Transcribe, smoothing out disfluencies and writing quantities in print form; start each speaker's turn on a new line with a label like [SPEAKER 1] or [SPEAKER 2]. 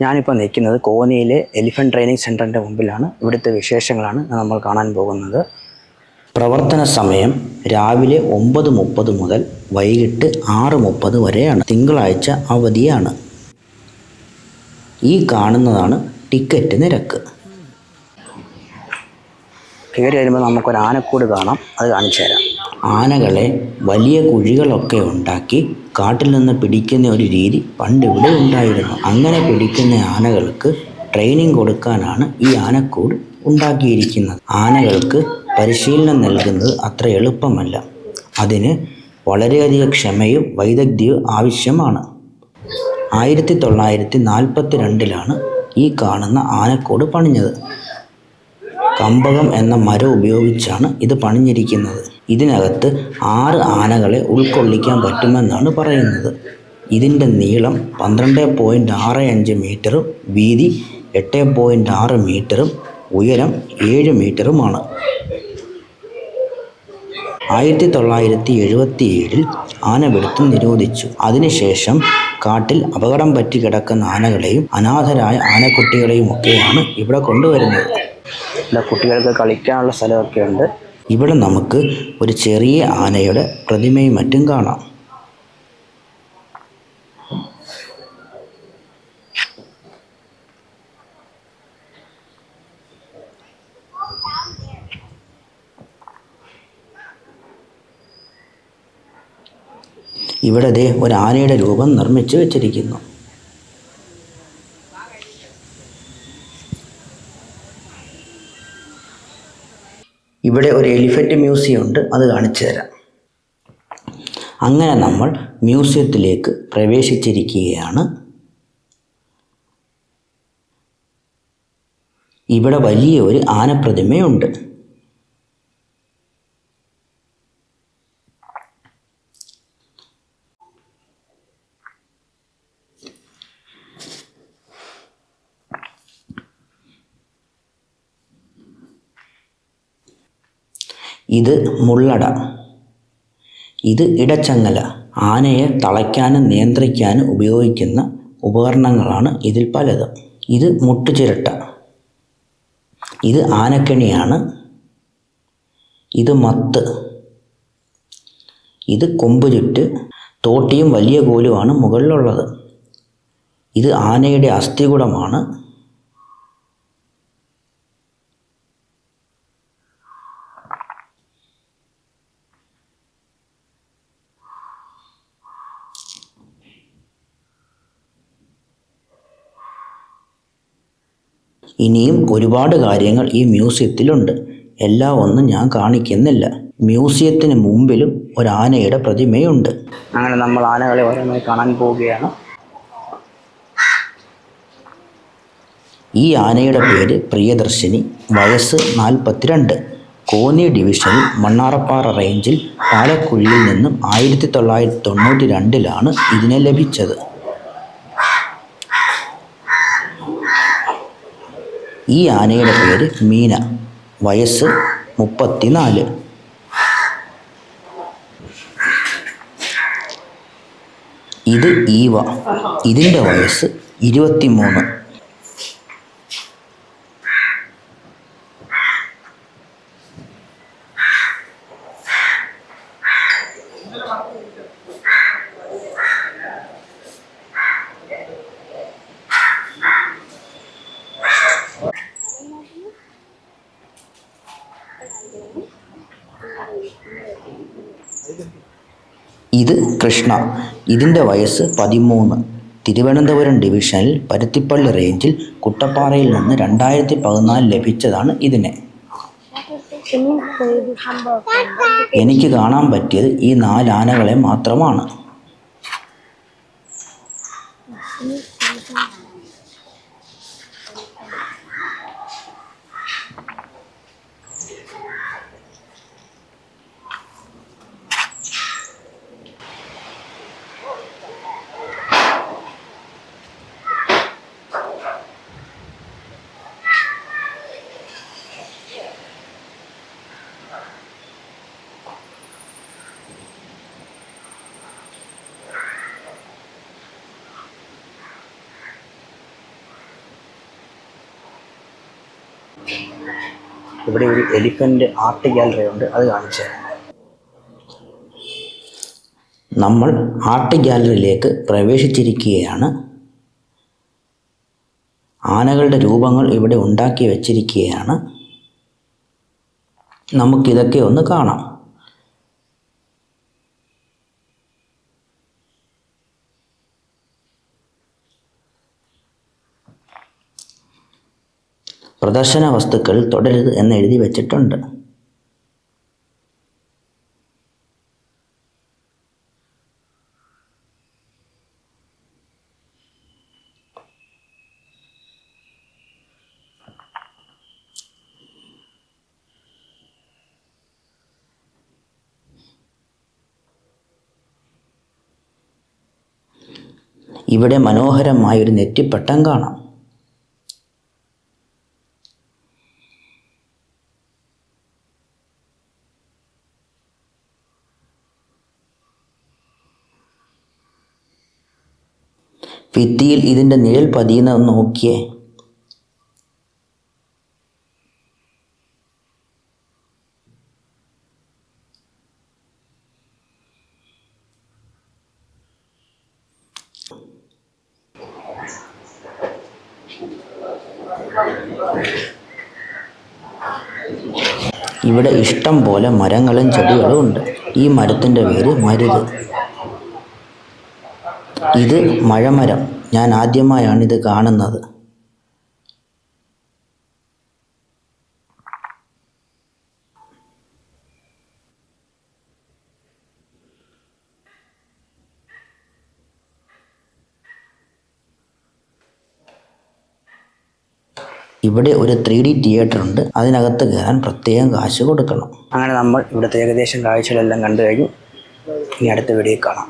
[SPEAKER 1] ഞാനിപ്പോൾ നിൽക്കുന്നത് കോന്നിയിലെ elephant training സെൻറ്ററിൻ്റെ മുമ്പിലാണ്. ഇവിടുത്തെ വിശേഷങ്ങളാണ് നമ്മൾ കാണാൻ പോകുന്നത്. പ്രവർത്തന സമയം രാവിലെ 9:30 മുതൽ വൈകിട്ട് 6:30 വരെയാണ്. തിങ്കളാഴ്ച അവധിയാണ്. ഈ കാണുന്നതാണ് ടിക്കറ്റ് നിരക്ക്. കയറി വരുമ്പോൾ നമുക്കൊരു ആനക്കൂട് കാണാം, അത് കാണിച്ചു തരാം. ആനകളെ വലിയ കുഴികളൊക്കെ ഉണ്ടാക്കി കാട്ടിൽ നിന്ന് പിടിക്കുന്ന ഒരു രീതി പണ്ടിവിടെ ഉണ്ടായിരുന്നു. അങ്ങനെ പിടിക്കുന്ന ആനകൾക്ക് ട്രെയിനിങ് കൊടുക്കാനാണ് ഈ ആനക്കൂട് ഉണ്ടാക്കിയിരിക്കുന്നത്. ആനകൾക്ക് പരിശീലനം നൽകുന്നത് അത്ര എളുപ്പമല്ല. അതിന് വളരെയധികം ക്ഷമയും വൈദഗ്ധ്യവും ആവശ്യമാണ്. 1942 ഈ കാണുന്ന ആനക്കൂട് പണിഞ്ഞത്. കമ്പകം എന്ന മരം ഉപയോഗിച്ചാണ് ഇത് പണിഞ്ഞിരിക്കുന്നത്. ഇതിനകത്ത് 6 ആനകളെ ഉൾക്കൊള്ളിക്കാൻ പറ്റുമെന്നാണ് പറയുന്നത്. ഇതിൻ്റെ നീളം 12.65 മീറ്ററും വീതി 8.6 മീറ്ററും ഉയരം 7 മീറ്ററുമാണ്. 1977 ആനപിടുത്തം നിരോധിച്ചു. അതിനുശേഷം കാട്ടിൽ അപകടം പറ്റി കിടക്കുന്ന ആനകളെയും അനാഥരായ ആനക്കുട്ടികളെയും ഒക്കെയാണ് ഇവിടെ കൊണ്ടുവരുന്നത്. ഇവിടെ കുട്ടികൾക്ക് കളിക്കാനുള്ള സ്ഥലമൊക്കെ ഉണ്ട്. ഇവിടെ നമുക്ക് ഒരു ചെറിയ ആനയുടെ പ്രതിമയും മറ്റും കാണാം. ഇവിടെ ഒരു ആനയുടെ രൂപം നിർമ്മിച്ചു വെച്ചിരിക്കുന്നു. ഇവിടെ ഒരു എലിഫൻറ്റ് മ്യൂസിയം ഉണ്ട്, അത് കാണിച്ചു തരാം. അങ്ങനെ നമ്മൾ മ്യൂസിയത്തിലേക്ക് പ്രവേശിച്ചിരിക്കുകയാണ്. ഇവിടെ വലിയ ഒരു ആനപ്രതിമയുണ്ട്. ഇത് മുള്ളട, ഇത് ഇടച്ചങ്ങല. ആനയെ തളയ്ക്കാനും നിയന്ത്രിക്കാനും ഉപയോഗിക്കുന്ന ഉപകരണങ്ങളാണ് ഇതിൽ പലതും. ഇത് മുട്ടുചിരട്ട, ഇത് ആനക്കണിയാണ്, ഇത് മത്ത്, ഇത് കൊമ്പുചുറ്റ്, തോട്ടിയും വലിയ കോലുമാണ് മുകളിലുള്ളത്. ഇത് ആനയുടെ അസ്ഥികൂടമാണ്. ഇനിയും ഒരുപാട് കാര്യങ്ങൾ ഈ മ്യൂസിയത്തിലുണ്ട്. എല്ലാം ഒന്നും ഞാൻ കാണിക്കുന്നില്ല. മ്യൂസിയത്തിന് മുമ്പിലും ഒരു ആനയുടെ പ്രതിമയുണ്ട്. അങ്ങനെ നമ്മൾ ആനകളെ ഓരോന്നായി കാണാൻ പോവുകയാണ്. ഈ ആനയുടെ പേര് പ്രിയദർശിനി. വയസ്സ് 42. കോന്നി ഡിവിഷനിൽ മണ്ണാറപ്പാറ റേഞ്ചിൽ പാലക്കുഴിയിൽ നിന്നും 1992 ഇതിനെ ലഭിച്ചത്. ഈ ആനയുടെ പേര് മീന. വയസ്സ് 34. ഇത് ഈവ. ഇതിൻ്റെ വയസ്സ് 23. ഇത് കൃഷ്ണ. ഇതിൻ്റെ വയസ്സ് 13. തിരുവനന്തപുരം ഡിവിഷനിൽ പരുത്തിപ്പള്ളി റേഞ്ചിൽ കുട്ടപ്പാറയിൽ നിന്ന് 2014 ലഭിച്ചതാണ് ഇതിനെ. എനിക്ക് കാണാൻ പറ്റിയത് ഈ 4 ആനകളെ മാത്രമാണ്. ഇവിടെ ഒരു എലിഫൻ്റ് ആർട്ട് ഗാലറി ഉണ്ട്, അത് കാണിച്ചു തരാം. നമ്മൾ ആർട്ട് ഗാലറിയിലേക്ക് പ്രവേശിച്ചിരിക്കുകയാണ്. ആനകളുടെ രൂപങ്ങൾ ഇവിടെ ഉണ്ടാക്കി വച്ചിരിക്കുകയാണ്. നമുക്കിതൊക്കെ ഒന്ന് കാണാം. പ്രദർശന വസ്തുക്കൾ തുടരുത് എന്ന് എഴുതി വച്ചിട്ടുണ്ട്. ഇവിടെ മനോഹരമായൊരു നെറ്റിപ്പട്ടം കാണാം. ഭിത്തിയിൽ ഇതിൻ്റെ നിഴൽ പതിയുന്നതെന്ന് നോക്കിയേ. ഇവിടെ ഇഷ്ടം പോലെ മരങ്ങളും ചെടികളും ഉണ്ട്. ഈ മരത്തിൻ്റെ പേര് മരുത്. ഇത് മഴമരം. ഞാൻ ആദ്യമായാണിത് കാണുന്നത്. ഇവിടെ ഒരു 3D തിയേറ്റർ ഉണ്ട്. അതിനകത്ത് കയറാൻ പ്രത്യേകം കാശ് കൊടുക്കണം. അങ്ങനെ നമ്മൾ ഇവിടുത്തെ ഏകദേശം കാഴ്ചകളെല്ലാം കണ്ടു കഴിഞ്ഞു. ഇനി അടുത്ത വീഡിയോയിൽ കാണാം.